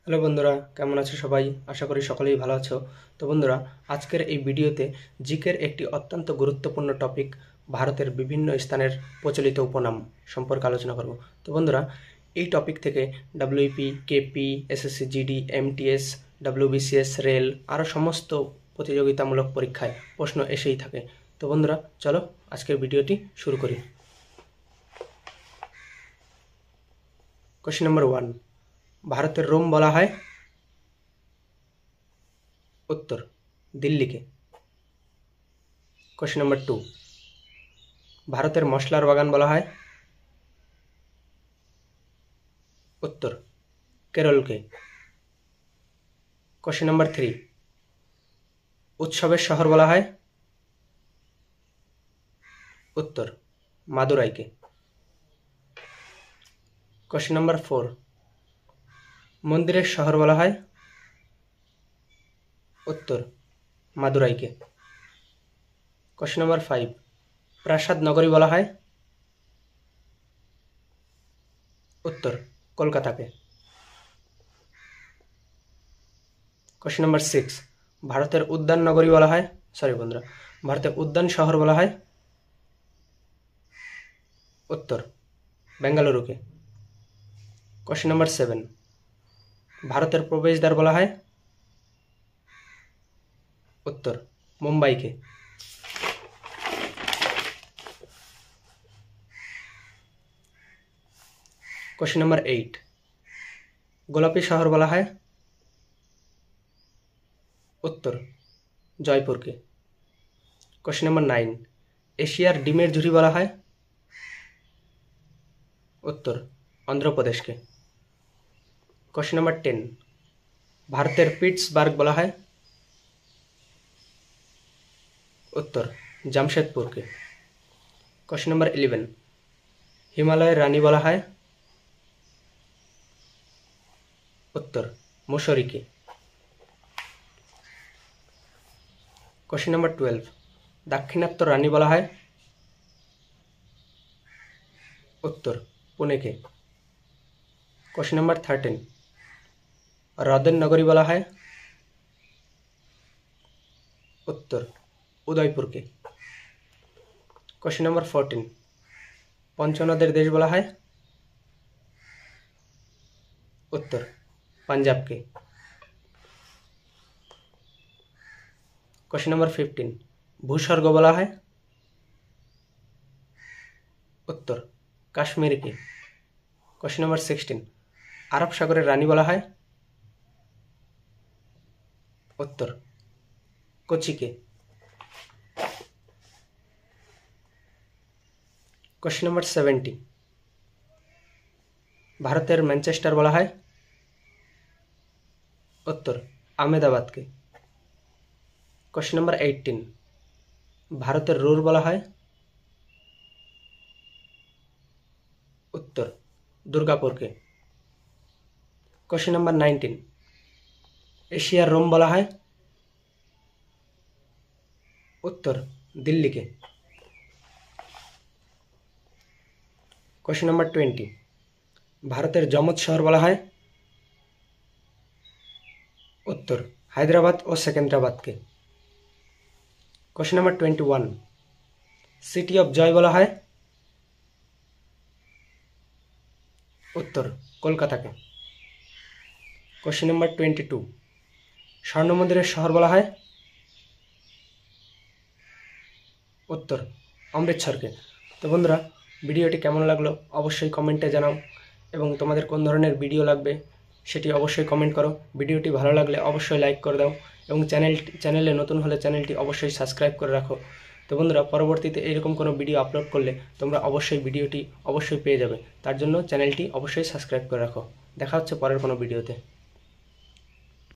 Hello বন্ধুরা, কেমন আছো সবাই? আশা করি সকলেই ভালো আছো। তো বন্ধুরা, আজকের এই ভিডিওতে জিকের একটি অত্যন্ত গুরুত্বপূর্ণ টপিক, ভারতের বিভিন্ন স্থানের প্রচলিত উপনাম সম্পর্কে আলোচনা করব। তো বন্ধুরা, এই টপিক থেকে WP, KP, SSC GD, MTS, WBCS, rail আরও সমস্ত প্রতিযোগিতামূলক পরীক্ষায় প্রশ্ন এসেই থাকে। তো বন্ধুরা, চলো আজকের ভিডিওটি শুরু করি। কোশ্চেন নাম্বার 1, ভারতের রোম বলা হয়? উত্তর, দিল্লিকে। কোশ্চেন নাম্বার 2, ভারতের মশলার বাগান বলা হয়? উত্তর, কেরলকে। কোশ্চেন নাম্বার 3, উৎসবের শহর বলা হয়? উত্তর, মাদুরাইকে। কোশ্চেন নাম্বার 4, মন্দিরের শহর বলা হয়? উত্তর, মাদুরাইকে। কোশ্চেন নাম্বার 5, প্রাসাদ নগরী বলা হয়? উত্তর, কলকাতাকে। কোশ্চেন নাম্বার 6, ভারতের উদ্যান নগরী বলা হয়? বন্ধুরা, ভারতের উদ্যান শহর বলা হয়? উত্তর, বেঙ্গালুরুকে। কোশ্চেন নাম্বার 7, ভারতের প্রবেশদ্বার বলা হয়? উত্তর, মুম্বাইকে। কোশ্চেন নাম্বার 8, গোলাপী শহর বলা হয়? উত্তর, জয়পুরকে। কোশ্চেন নাম্বার 9, এশিয়ার ডিমের ঝুড়ি বলা হয়? উত্তর, অন্ধ্রপ্রদেশকে। কোশ্চেন নাম্বার 10, ভারতের পিটসবার্গ বলা হয়? উত্তর, জামশেদপুরকে। কোশ্চেন নাম্বার 11, হিমালয়ের রানী বলা হয়? উত্তর, মুসরিকে। কোশ্চেন নাম্বার 12, দাক্ষিণাত্য রানী বলা হয়? উত্তর, পুনেকে। কোশ্চেন নাম্বার 13, হ্রদের নগরী বলা হয়? উত্তর, উদয়পুরকে। কোশ্চেন নাম্বার 14, পঞ্চনদের দেশ বলা হয়? উত্তর, পাঞ্জাবকে। কোশ্চেন নাম্বার 15, ভূস্বর্গ বলা হয়? উত্তর, কাশ্মীরকে। কোশ্চেন নাম্বার 16, আরব সাগরের রানী বলা হয়? উত্তর, কোচিকে। কোশ্চেন নাম্বার 70, ভারতের ম্যানচেস্টার বলা হয়? উত্তর, আহমেদাবাদকে। কোশ্চেন নাম্বার 18, ভারতের রুর বলা হয়? উত্তর, দুর্গাপুরকে। কোশ্চেন নাম্বার 19, এশিয়ার রোম বলা হয়? উত্তর, দিল্লিকে। কোশ্চেন নাম্বার 20, ভারতের যমজ শহর বলা হয়? উত্তর, হায়দ্রাবাদ ও সেকেন্দ্রাবাদকে। Question number 21, city of joy বলা হয়? উত্তর, কলকাতাকে। কোশ্চেন নাম্বার 22, স্বর্ণ মন্দিরের শহর বলা হয়? উত্তর, অমৃতসরকে। তো বন্ধুরা, ভিডিওটি কেমন লাগলো অবশ্যই কমেন্টে জানাও, এবং তোমাদের কোন ধরনের ভিডিও লাগবে সেটি অবশ্যই কমেন্ট করো। ভিডিওটি ভালো লাগলে অবশ্যই লাইক করে দাও, এবং চ্যানেলে নতুন হলে চ্যানেলটি অবশ্যই সাবস্ক্রাইব করে রাখো। তো বন্ধুরা, পরবর্তীতে এরকম কোনো ভিডিও আপলোড করলে তোমরা অবশ্যই ভিডিওটি অবশ্যই পেয়ে যাবে। তার জন্য চ্যানেলটি অবশ্যই সাবস্ক্রাইব করে রাখো। দেখা হচ্ছে পরের কোনো ভিডিওতে।